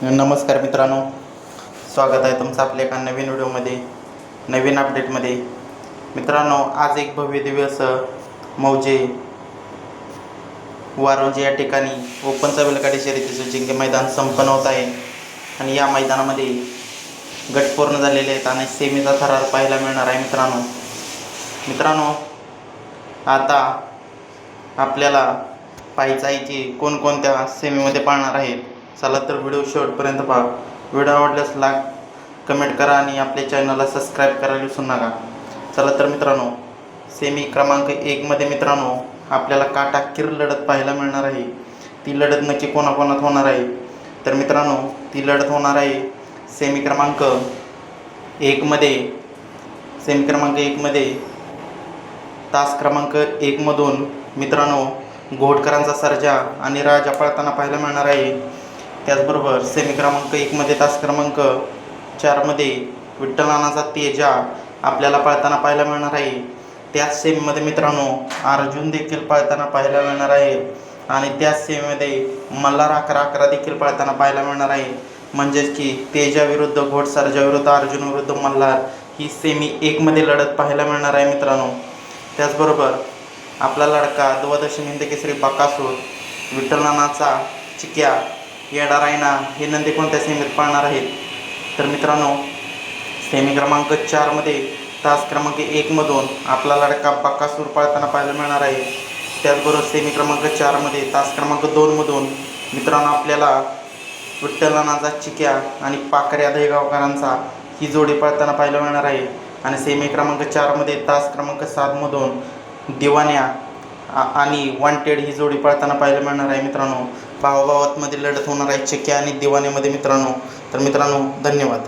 नमस्कार मित्रांनो, स्वागत आहे तुमचं आपल्या एका नवीन व्हिडिओमध्ये, नवीन अपडेटमध्ये. मित्रांनो, आज एक भव्य दिव्य असं मौजे वारोंजे या ठिकाणी ओपनचा बैलगाडी शर्यतीचं जिंके मैदान संपन्न होत आहे. आणि या मैदानामध्ये गट पूर्ण झालेले आहेत आणि सेमीचा थरार पाहायला मिळणार आहे. मित्रांनो आता आपल्याला पाहायचं आहे की कोणकोणत्या सेमीमध्ये पाळणार आहेत. चला तर व्हिडिओ शेवटपर्यंत पहा. व्हिडिओ आवडल्यास लाईक कमेंट करा आणि आपल्या चॅनलला सबस्क्राईब करायला विसरू नका. चला तर मित्रांनो, सेमी क्रमांक 1मध्ये मित्रांनो आपल्याला काटाकीर लढत पाहायला मिळणार आहे. ती लढत नक्की कोणाकोणात होणार आहे तर मित्रांनो ती लढत होणार आहे सेमी क्रमांक 1मध्ये तास क्रमांक 1मधून मित्रांनो घोडकरांचा सर्जा आणि राजा पळताना पाहायला मिळणार आहे. त्याचबरोबर सेमी क्रमांक 1मध्ये तास क्रमांक 4मध्ये विठ्ठलनानाचा तेजा आपल्याला पळताना पाहायला मिळणार आहे. त्याच सेमीमध्ये मित्रांनो अर्जुन देखील पळताना पाहायला मिळणार आहे. आणि त्याच सेमीमध्ये मल्हार 11-11 देखील पळताना पाहायला मिळणार आहे. म्हणजेच की तेजा विरुद्ध घोड, सर्जा विरुद्ध अर्जुन विरुद्ध मल्हार ही सेमी 1मध्ये लढत पाहायला मिळणार आहे मित्रांनो. त्याचबरोबर आपला लडका द्वादशी हिंद केसरी बकासूर, विठ्ठलनानाचा चिक्या, येडा रायना हे नंदी कोणत्या सेमीत पाळणार आहेत तर मित्रांनो सेमी क्रमांक 4मध्ये तास क्रमांक 1मधून आपला लडका बकासूर पळताना पाहायला मिळणार आहे. त्याचबरोबर सेमी क्रमांक 4मध्ये तास क्रमांक 2मधून मित्रांनो आपल्याला विठ्ठलनानाचा चिक्या आणि पाकऱ्या दहेगावकरांचा ही जोडी पळताना पाहायला मिळणार आहे. आणि सेमी क्रमांक 4मध्ये तास क्रमांक 7मधून दिवान्या आणि वॉन्टेड ही जोडी पळताना पाहायला मिळणार आहे. मित्रांनो भावाभावांमध्ये लढत होणार आहे चिक्या आणि दिवाण्यामध्ये मित्रांनो. तर मित्रांनो धन्यवाद.